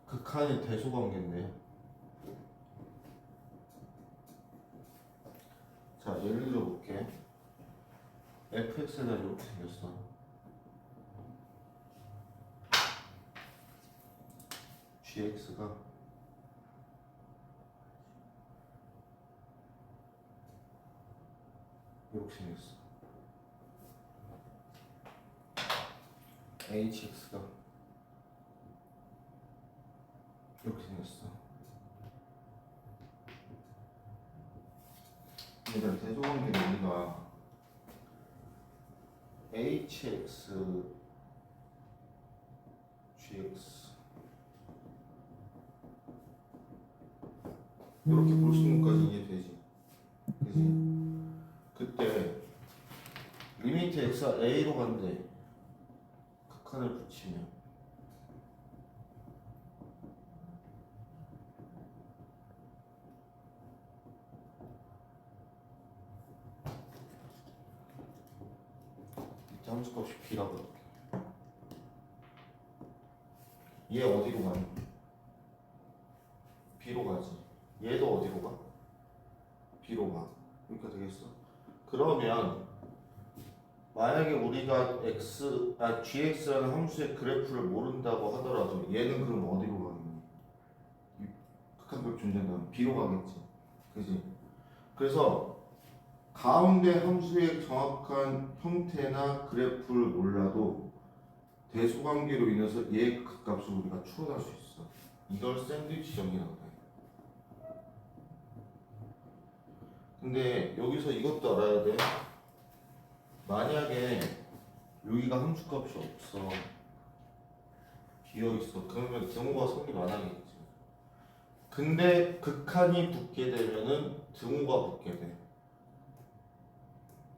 극한의 대소관계인데요. 자, 예를 들어 볼게. fx가 이렇게 생겼어. gx가 이렇게 생겼어. hx가 이렇게 생겼어. 얘들아, 대소관계는 우리가 hx, gx 이렇게 볼 수 있는 것까지 이해되지? 그지? 그때 리미트 x가 a로 간대. 극한을 붙이면 이때 함수값이 b라고 할게. 얘 어디로 가니? b로 가지. 얘도 어디로 가? b로 가. 그러니까 되겠어. 그러면 만약에 우리가 gx라는 함수의 그래프를 모른다고 하더라도 얘는 그럼 어디로 가겠니? 극한값 존재한다면 b로 가겠지. 그지? 그래서 가운데 함수의 정확한 형태나 그래프를 몰라도 대소관계로 인해서 얘의 극값을 우리가 추론할 수 있어. 이걸 샌드위치 정리라고 해. 근데 여기서 이것도 알아야 돼. 만약에 여기가 함수값이 없어, 비어있어, 그러면 등호가 성립 안 하겠지. 근데 극한이 붙게 되면은 등호가 붙게 돼.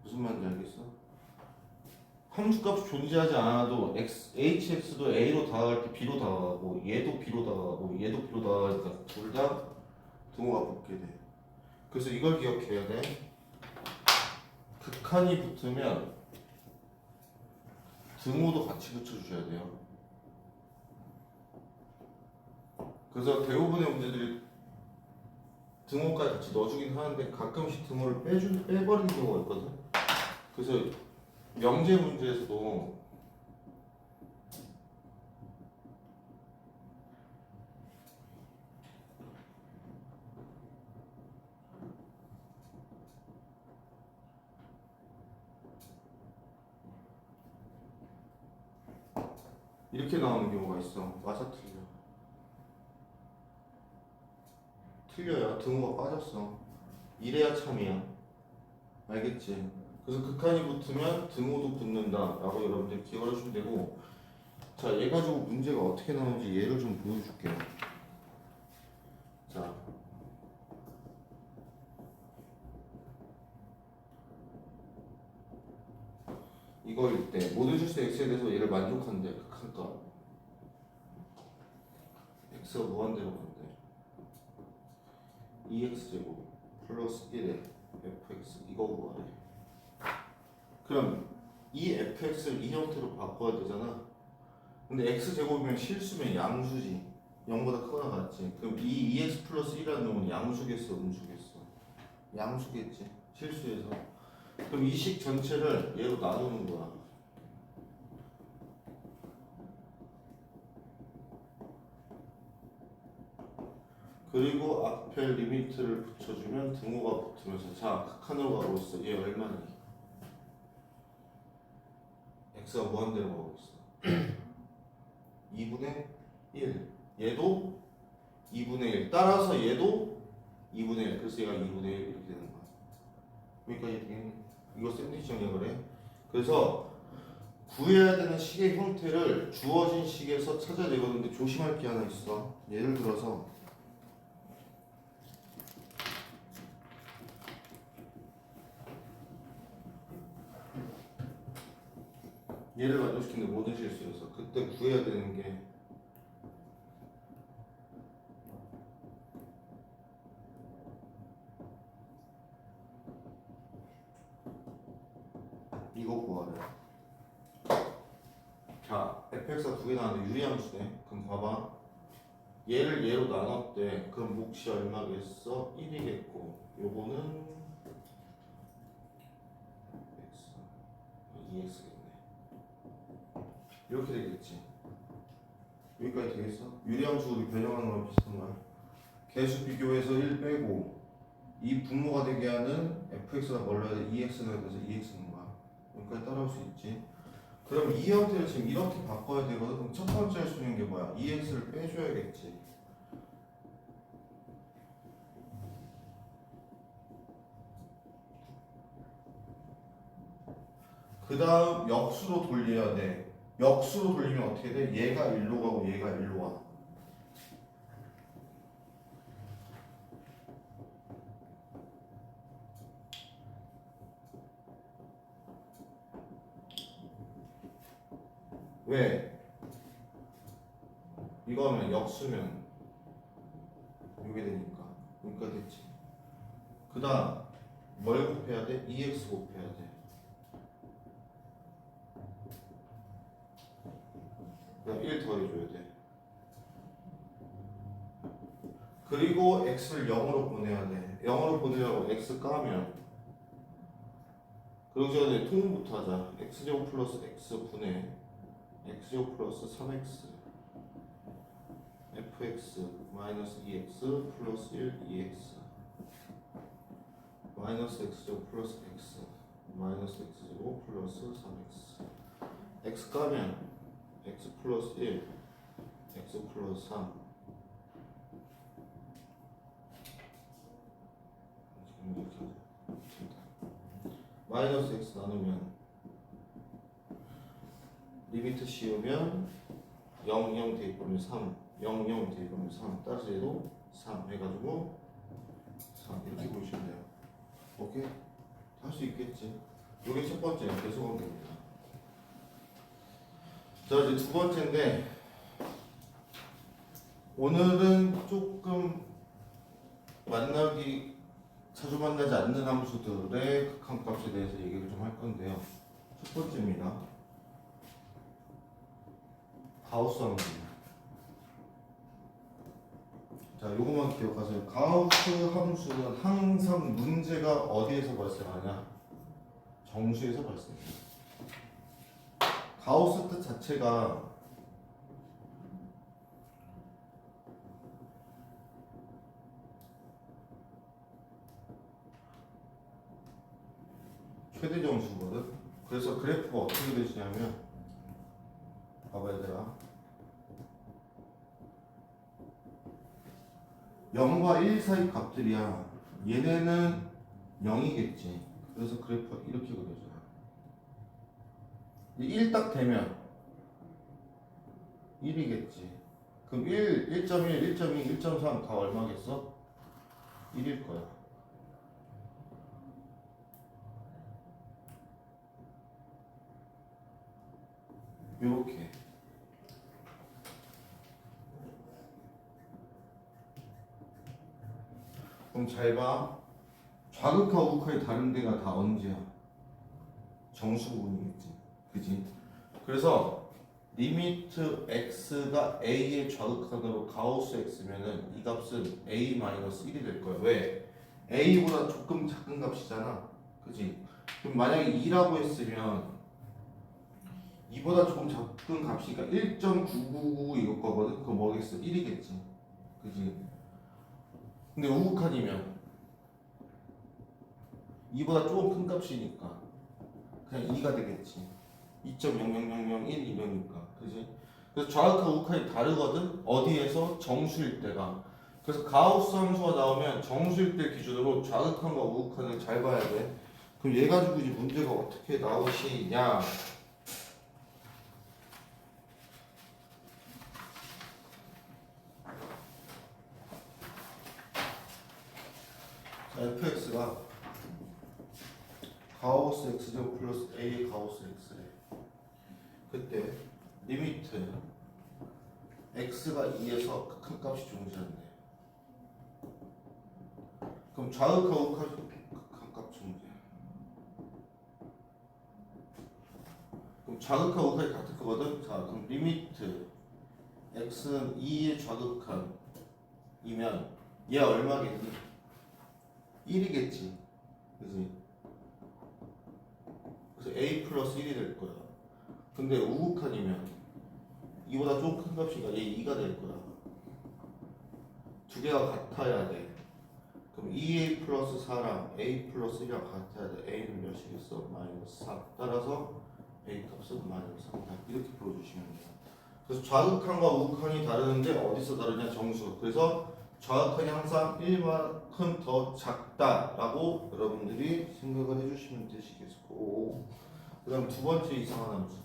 무슨 말인지 알겠어? 함수값이 존재하지 않아도 hx도 a로 다가갈 때 b로 다가가고, 얘도 b로 다가가고, 얘도 b로 다가가니까 둘 다 등호가 붙게 돼. 그래서 이걸 기억해야 돼. 극한이 붙으면 등호도 같이 붙여주셔야 돼요. 그래서 대부분의 문제들이 등호까지 같이 넣어주긴 하는데 가끔씩 등호를 빼버리는 경우가 있거든. 그래서 명제 문제에서도 이렇게 나오는 경우가 있어. 맞아, 틀려? 틀려야 등호가 빠졌어. 이래야 참이야. 알겠지? 그래서 극한이 붙으면 등호도 붙는다라고 여러분들 기억을 해주면 되고, 자, 얘 가지고 문제가 어떻게 나오는지 예를 좀 보여줄게요. 자, 이거일 때 모든 실수 x에 대해서 얘를 만족한대. 극한값 x가 무한대로 간대. 2x제곱 플러스 1에 fx 이거 구하래. 그럼 이 fx를 이 형태로 바꿔야 되잖아. 근데 x제곱이면 실수면 양수지. 0보다 크거나 같지. 그럼 이 2x 플러스 1이라는 놈은 양수겠어, 음수겠어? 양수겠지. 실수해서. 그럼 이 식 전체를 얘로 나누는 거야. 그리고 앞에 리미트를 붙여주면 등호가 붙으면서, 자, 극한으로 가고 있어. 얘 얼마니? x가 무한대로 가고 있어. 2분의 1. 얘도 2분의 1. 따라서 얘도 2분의 1. 그래서 얘가 2분의 1 이렇게 되는 거야. 그러니까 이거 샌드위치 정리를 해. 그래서 구해야 되는 식의 형태를 주어진 식에서 찾아내거든요. 조심할 게 하나 있어. 예를 들어서 얘를 만족시키는 모든 실수에서 그때 구해야 되는 게 이거 구하래. 자, fx가 두 개 나왔는데 유리함수네. 그럼 봐봐. 얘를 얘로 나눴대. 그럼 몫이 얼마겠어? 1이겠고 요거는 x 2x겠네. 이렇게 되겠지. 여기까지 되겠어? 유리함수 우리 변형하는 거랑 비슷한 거야. 개수 비교해서 1 빼고 이 분모가 되게 하는 fx가 뭘로 해야 돼? 2x가 돼서 2x는 거야. 여기까지 따라올 수 있지. 그럼 이 형태를 지금 이렇게 바꿔야 되거든. 그럼 첫 번째 할 수 있는 게 뭐야? 2x를 빼줘야겠지. 그 다음 역수로 돌려야 돼. 역수로 돌리면 어떻게 돼? 얘가 1로 가고 얘가 1로 와. 왜? 이거 하면 역수면 이게 되니까. 여기까지 됐지. 그 다음 뭘 곱해야 돼? 2x 곱해야 돼. 그다음 1 더해줘야 돼. 그리고 x를 0으로 보내야 돼. 0으로 보내려고 x 까면 그러기 전에 통분부터 하자. x제곱 플러스 x분의 x제곱 플러스 3x fx 마이너스 2x 플러스 1 2x 마이너스 x제곱 플러스 x 마이너스 x제곱 플러스 3x x 까면 x 플러스 1 x 플러스 3 마이너스 x 나누면 리미트 씌우면 0, 0 대입하면 3 0, 0 대입하면 3 따라서 얘도 3 해가지고 3 이렇게 보시면 돼요. 오케이? 할 수 있겠지. 이게 첫 번째 계속관계입니다. 자 이제 두 번째인데 오늘은 조금 자주 만나지 않는 함수들의 극한값에 대해서 얘기를 좀 할 건데요. 첫 번째입니다. 가우스 함수입니다. 자, 요것만 기억하세요. 가우스 함수는 항상 문제가 어디에서 발생하냐? 정수에서 발생해요. 가우스 뜻 자체가 최대 정수거든. 그래서 그래프가 어떻게 되시냐면 봐봐야 돼요. 0과 1 사이 값들이야. 얘네는 0이겠지. 그래서 그래프가 이렇게 그려져요. 1 딱 되면 1이겠지. 그럼 1, 1.1, 1.2, 1.3 다 얼마겠어? 1일 거야. 요렇게. 그럼 잘 봐. 좌극화 우극화의 다른 데가 다 언제야? 정수 부분이겠지. 그지? 그래서 리미트 x가 a의 좌극한으로 가우스 x면은 이 값은 a-1이 될 거야. 왜? a보다 조금 작은 값이잖아. 그지? 그럼 만약에 2라고 했으면 2보다 조금 작은 값이니까 1.999 이럴 거거든. 그럼 뭐겠어? 1이겠지. 그지? 근데 우극한이면 2보다 조금 큰 값이니까 그냥 2가 되겠지. 2.0001 이러니까. 그지? 그래서 좌극화 우극한이 다르거든. 어디에서? 정수일 때가. 그래서 가우스 함수가 나오면 정수일 때 기준으로 좌극한과 우극한을 잘 봐야 돼. 그럼 얘 가지고 이제 문제가 어떻게 나오시냐? fx가 가우스 x제곱 플러스 a 가우스 x래. 그때 리미트 x가 2에서 큰 값이 존재한대. 그럼 좌극화 우극화 큰 값 존재. 그럼 좌극화 우극화이 같을 거거든. 자, 그럼 리미트 x는 2의 좌극한이면 얘 얼마겠니? 1이겠지. 그지? 그래서 a 플러스 1이 될 거야. 근데 우극한이면 이보다 좀 큰 값이니까 얘 2가 될 거야. 두 개가 같아야 돼. 그럼 2a 플러스 4랑 a 플러스 1이랑 같아야 돼. a는 몇이겠어? 마이너스 3. 따라서 a 값은 마이너스 3이다. 이렇게 풀어주시면 돼요. 그래서 좌극한과 우극한이 다르는데 어디서 다르냐? 정수. 그래서 좌극한이 항상 1만큼 더 작다라고 여러분들이 생각을 해주시면 되시겠고, 그 다음 두 번째 이상한 함수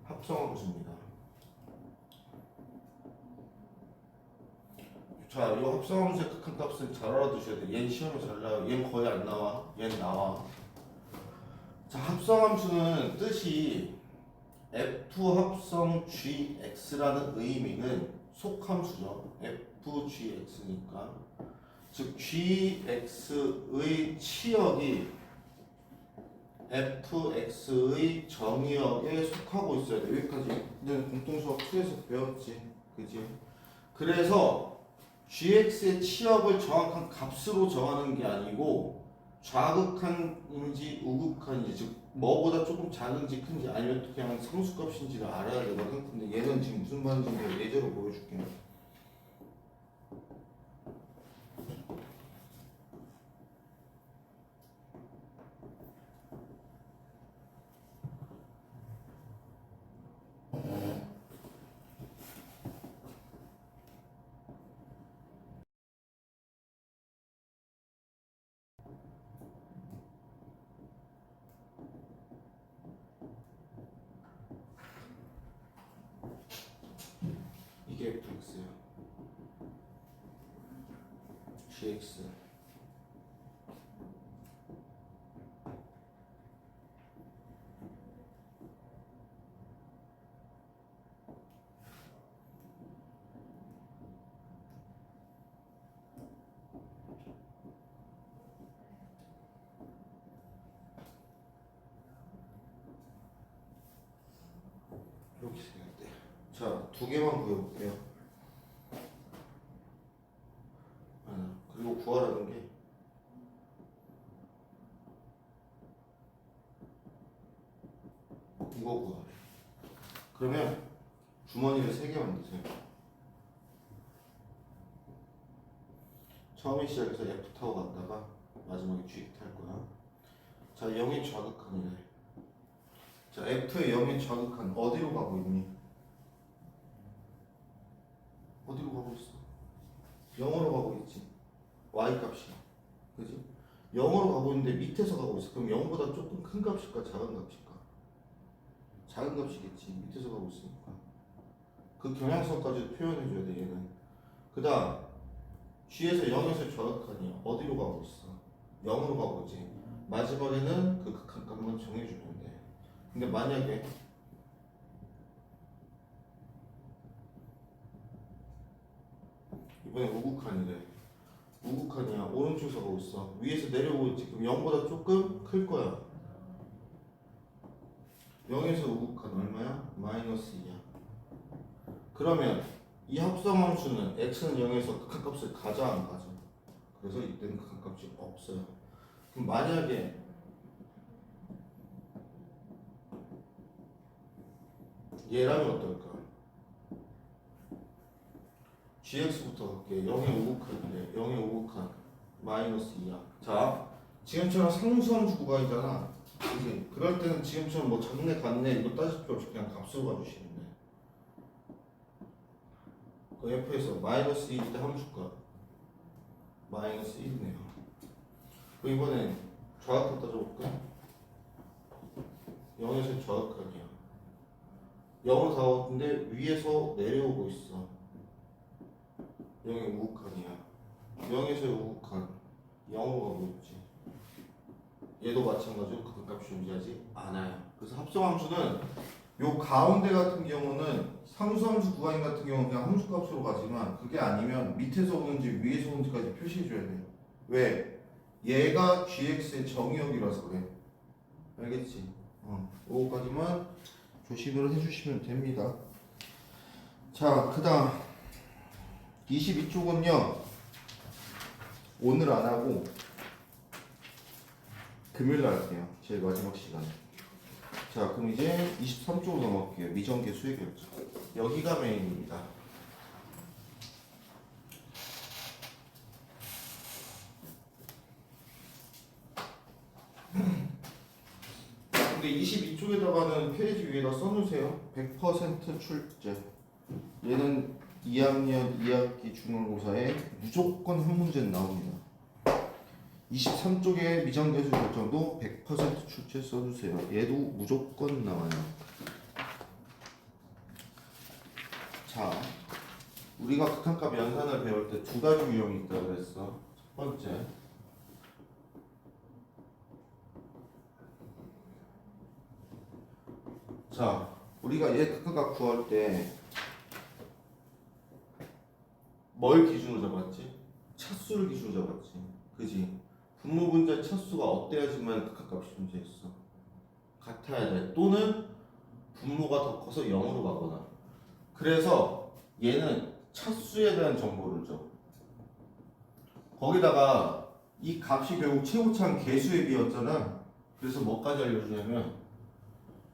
합성함수입니다. 자, 이 합성함수의 극한값은 잘 알아두셔야 돼. 얘는 시험에 잘 나와요. 얘는 거의 안 나와. 얘는 나와. 자, 합성함수는 뜻이 f 합성 gx라는 의미는 속함수죠. fgx니까. 즉 gx의 치역이 fx의 정의역에 속하고 있어야 돼. 여기까지 이제 공통수학 2에서 배웠지. 그지? 그래서 gx의 치역을 정확한 값으로 정하는 게 아니고 좌극한인지 우극한인지, 즉 뭐보다 조금 작은지 큰지 아니면 그냥 상수값인지를 알아야 되거든. 근데 얘는 지금 무슨 말인지 예제로 보여줄게. 이게 fx야. gx. 이렇게 생겼대. 자, 두 개만 구해볼게요. 그리고 구하라는 게 이거 구하래. 그러면 주머니를 3개 만드세요. 처음에 시작해서 F 타고 갔다가 마지막에 G 탈 거야. 자, 0의 좌극한이래. 자, F의 0의 좌극한 어디로 가고 있니? 어디로 가고 있어? 0으로 가고 있지. Y 값이. 그지? 0으로 가고 있는데 밑에서 가고 있어. 그럼 0보다 조금 큰 값일까? 작은 값일까? 작은 값이겠지. 밑에서 가고 있으니까. 그 경향성까지 표현해줘야 돼, 얘는. 그 다음, G에서 0에서 좌극한이야. 어디로 가고 있어? 0으로 가고 있지. 마지막에는 그 극한값만 정해주면 돼. 근데 만약에 이번에 우극한이래. 우극한이야. 오른쪽에서 가고 있어. 위에서 내려오고 있지. 그럼 0보다 조금 클 거야. 0에서 우극한 얼마야? 마이너스 2야. 그러면 이 합성함수는 x는 0에서 극한값을 가져 안 가져? 그래서 이때는 극한값이 없어요. 그럼 만약에 얘라면 어떨까? gx부터 갈게. 0의 우극한인데 0의 우극한 마이너스 2야. 자, 지금처럼 상수함수 구간이잖아. 그치? 그럴 때는 지금처럼 뭐 작네 같네 이거 따질 필요 없이 그냥 값으로 가주시면 돼. 그 f에서 마이너스 2일 때 함수값 마이너스 1이네요. 그 이번엔 좌극한 따져볼까? 0에서 좌극한이야. 0으로 가고있는데 위에서 내려오고 있어. 0의 우극한이야. 0에서 우극한 0으로 가고 있지. 얘도 마찬가지로 극한값이 존재하지 않아요. 그래서 합성함수는 요 가운데 같은 경우는 상수함수 구간 같은 경우는 그냥 함수값으로 가지만 그게 아니면 밑에서 오는지 위에서 오는지까지 표시해줘야 돼요. 왜? 얘가 gx의 정의역이라서 그래. 알겠지? 요거까지만 교식을 해주시면 됩니다. 자, 그 다음 22쪽은요 오늘 안 하고 금요일 날 할게요. 제일 마지막 시간에. 자, 그럼 이제 23쪽으로 넘어갈게요. 미정계 수의 결정. 여기가 메인입니다. 근데 22쪽에다가는 페이지 위에다 써놓으세요. 100% 출제. 얘는 2학년 2학기 중간고사에 무조건 한 문제는 나옵니다. 23쪽에 미정계수 결정도 100% 출제 써주세요. 얘도 무조건 나와요. 자, 우리가 극한값 연산을 배울 때 두 가지 유형이 있다고 그랬어. 첫 번째, 자, 우리가 얘 극한값 구할 때 뭘 기준으로 잡았지? 차수를 기준으로 잡았지. 그지? 분모 분자 차수가 어때야지만 극한값이 존재했어. 같아야 돼. 또는 분모가 더 커서 0으로 가거나. 그래서 얘는 차수에 대한 정보를 줘. 거기다가 이 값이 결국 최고차항 개수에 비었잖아. 그래서 뭐까지 알려주냐면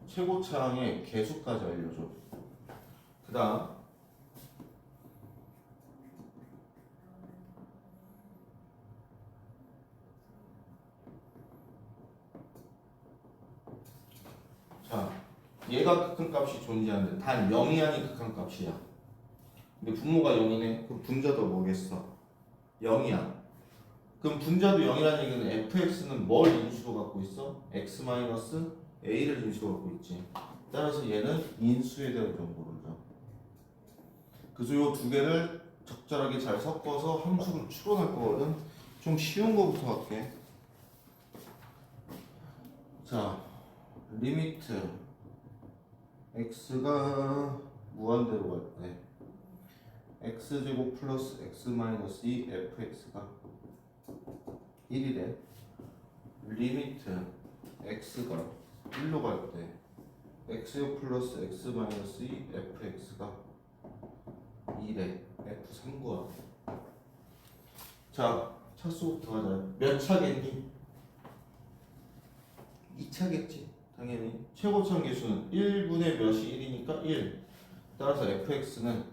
최고차항의 개수까지 알려줘. 그 다음 자, 얘가 극한값이 존재하는데 단 0이 아닌 극한값이야. 근데 분모가 0이네. 그럼 분자도 뭐겠어? 0이야. 그럼 분자도 0이라는 얘기는 fx는 뭘 인수로 갖고 있어? x-a를 인수로 갖고 있지. 따라서 얘는 인수에 대한 정보를 줘. 그래서 요 두 개를 적절하게 잘 섞어서 함수를 추론할 거거든. 좀 쉬운 거부터 할게. 자, 리미트 x가 무한대로 갈 때 x제곱 플러스 x 마이너스 2 fx가 1이래. 리미트 x가 1로 갈 때 x제곱 플러스 x 마이너스 2 fx가 2래. f3 구하. 자, 차수부터 하자. 몇 차겠니? 2차겠지. 당연히 최고차항 개수는 1분의 몇이 1이니까 1. 따라서 fx는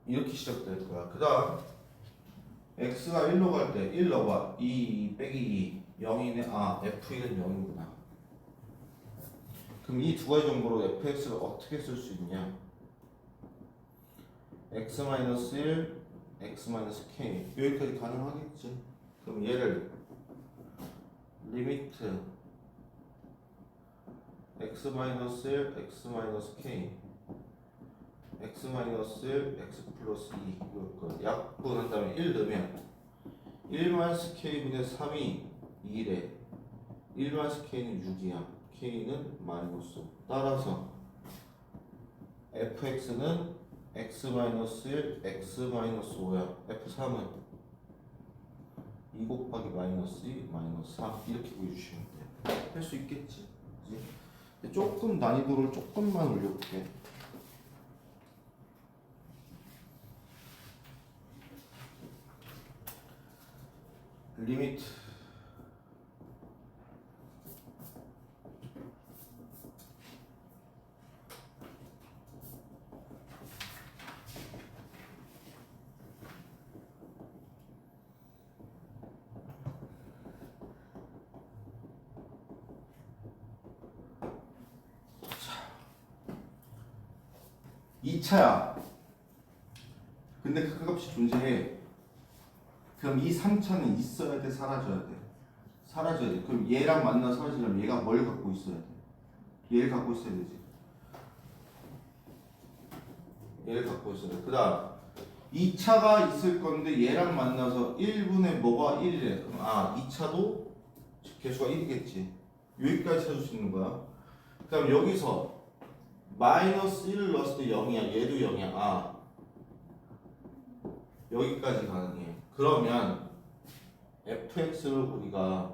이렇게 시작될 거야. 그 다음 x가 1로 갈 때 1 넣어봐. 2 빼기 2 0이네. 아, f1은 0이구나. 그럼 이 두 가지 정보로 fx를 어떻게 쓸 수 있냐? x-1, x-k 여기까지 가능하겠지. 그럼 얘를 리미트 x-1, x-k x-1, x 플러스 2 이걸 약분한 다음에 1 넣으면 1-k분의 3이 2래. 1-k는 6이야. k는 마이너스. 따라서 fx는 x-1, x-5야. f3은 2 곱하기 마이너스 2, 마이너스 4 이렇게 보여주시면 돼요. 할 수 있겠지? 그치? 조금 난이도를 조금만 올려볼게. 리미트 이 차야. 근데 그 값이 존재해. 그럼 이 3차는 있어야 돼, 사라져야 돼? 사라져야 돼. 그럼 얘랑 만나 사라지려면 얘가 뭘 갖고 있어야 돼? 얘를 갖고 있어야 되지. 얘를 갖고 있어야 돼. 그 다음 2차가 있을 건데 얘랑 만나서 1분의 뭐가 1이래. 그럼 아, 2차도 개수가 1이겠지. 여기까지 찾을 수 있는 거야. 그럼 여기서 마이너스 1을 넣었을 때 0이야. 얘도 0이야. 아, 여기까지 가능해. 그러면 fx를 우리가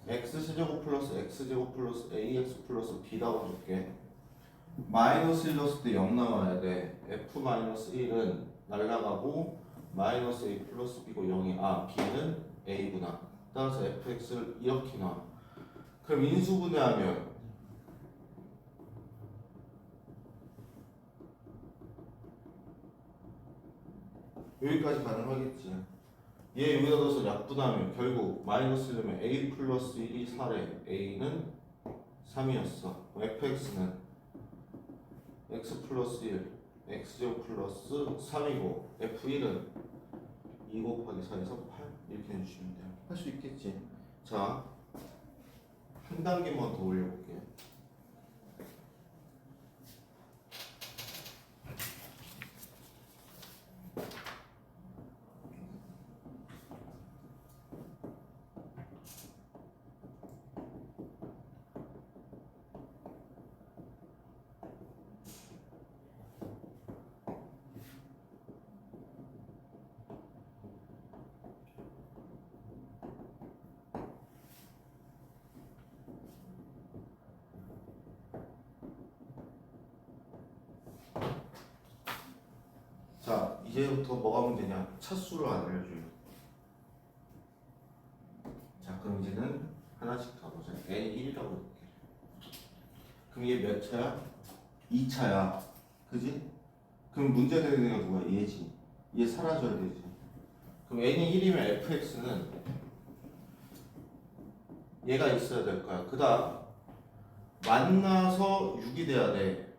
x제곱 플러스 x제곱 플러스 ax 플러스 b라고 줄게. 마이너스 1 넣었을 때 0 나와야 돼. f 마이너스 1은 날라가고 마이너스 a 플러스 b고 0이 b는 a구나. 따라서 fx를 이렇게 놔. 그럼 인수분해하면 여기까지 가능하겠지. 얘 여기다 넣어서 약분하면 결국 마이너스 1이면 a 플러스 1이 4래. a는 3이었어. fx는 x 플러스 1 x제곱 플러스 3이고 f1은 2 곱하기 4에서 8 이렇게 해주시면 돼요. 할 수 있겠지. 자, 한 단계만 더 올려볼게요. 자, 이제부터 뭐가 문제냐? 차수를 안 알려줘요. 자, 그럼 이제는 하나씩 가보자. n 1이라고 볼게. 그럼 얘 몇 차야? 2차야. 그지? 그럼 문제 되는 애가 누가? 얘지. 얘 사라져야 되지. 그럼 n이 1이면 fx는 얘가 있어야 될 거야. 그 다음 만나서 6이 돼야 돼.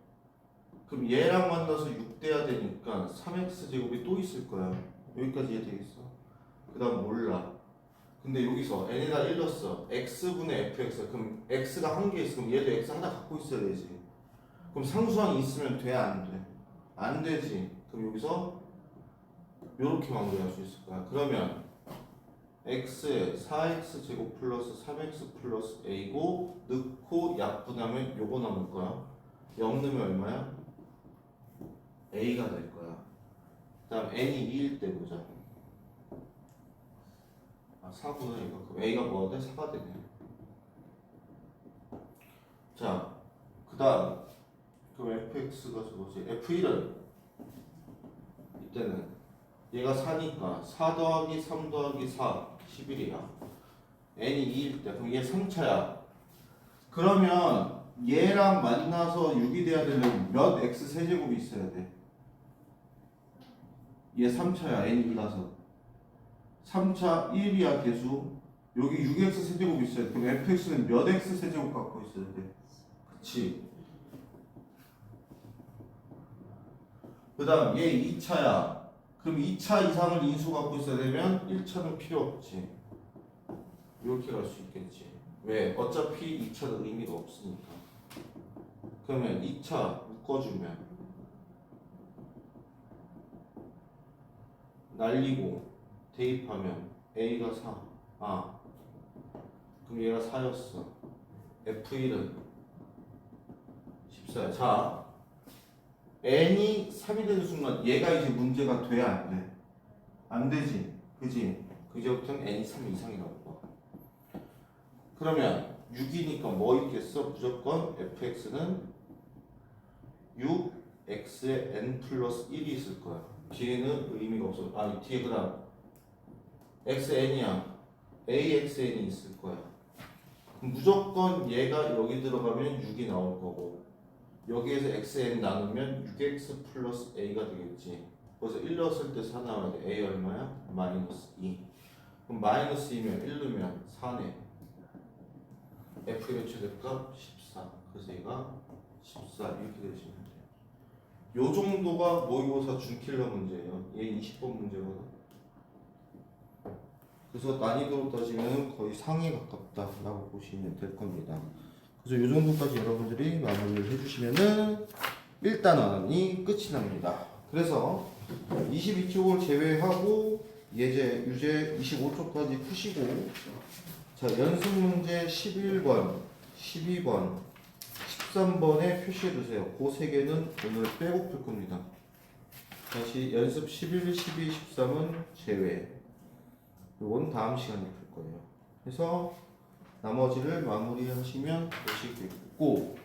그럼 얘랑 만나서 6 돼야 되니까 3x제곱이 또 있을 거야. 여기까지 이해되겠어? 그 다음 몰라. 근데 여기서 n에다 1 넣었어. x분의 fx. 그럼 x가 한 개 있으면 얘도 x 하나 갖고 있어야 되지. 그럼 상수항이 있으면 돼? 안 돼? 안 되지. 그럼 여기서 이렇게 마무리할 수 있을 거야. 그러면 x에 4x제곱 플러스 3x 플러스 a고 넣고 약분하면 요거 남을 거야. 0 넣으면 얼마야? a가 될 거야. 그 다음 n이 2일 때 보자. 4구나 이거. 그럼 a가 뭐가 돼? 4가 되네. 자, 그 다음 그럼 fx가 저거지. f1은 이때는 얘가 4니까 4 더하기 3 더하기 4 11이야. n이 2일 때 그럼 얘 3차야. 그러면 얘랑 만나서 6이 돼야 되려면 몇 x 세제곱이 있어야 돼? 얘 3차야. n이 2라서 3차 1이야 계수. 여기 6x 세제곱이 있어야 돼. 그럼 fx는 몇 x 세제곱 갖고 있어야 돼? 그치. 그 다음 얘 2차야. 그럼 2차 이상을 인수 갖고 있어야 되면 1차는 필요 없지. 이렇게 갈 수 있겠지. 왜? 어차피 2차는 의미가 없으니까. 그러면 2차 묶어주면 날리고 대입하면 a가 4. 그럼 얘가 4였어. f1은 14야. 자, n이 3이 되는 순간 얘가 이제 문제가 돼? 안 돼? 안 되지. 그지? 그제부터는 n이 3 이상이 나올 거야. 그러면 6이니까 뭐 있겠어? 무조건 fx는 6x에 n 플러스 1이 있을 거야. 뒤에는 의미가 없어. 뒤에 그 다음 xn이야. axn이 있을 거야. 그럼 무조건 얘가 여기 들어가면 6이 나올 거고 여기에서 xn 나누면 6x 플러스 a가 되겠지. 그래서 1 넣었을 때 4 나와야 돼. a 얼마야? 마이너스 2. 그럼 마이너스 2면 1 넣으면 4네. f의 최대값 14. 그래서 얘가 14 이렇게 되시면 돼요. 요 정도가 모의고사 준킬러 문제예요. 얘 20번 문제거든. 그래서 난이도로 따지면 거의 상에 가깝다라고 보시면 될 겁니다. 그래서 이 정도까지 여러분들이 마무리를 해주시면은 1단원이 끝이 납니다. 그래서 22쪽을 제외하고 예제, 유제 25쪽까지 푸시고 자 연습 문제 11번, 12번, 13번에 표시해두세요. 그 세 개는 오늘 빼고 풀 겁니다. 다시 연습 11, 12, 13은 제외. 이건 다음 시간에 풀 거예요. 그래서 나머지를 마무리하시면 되시겠고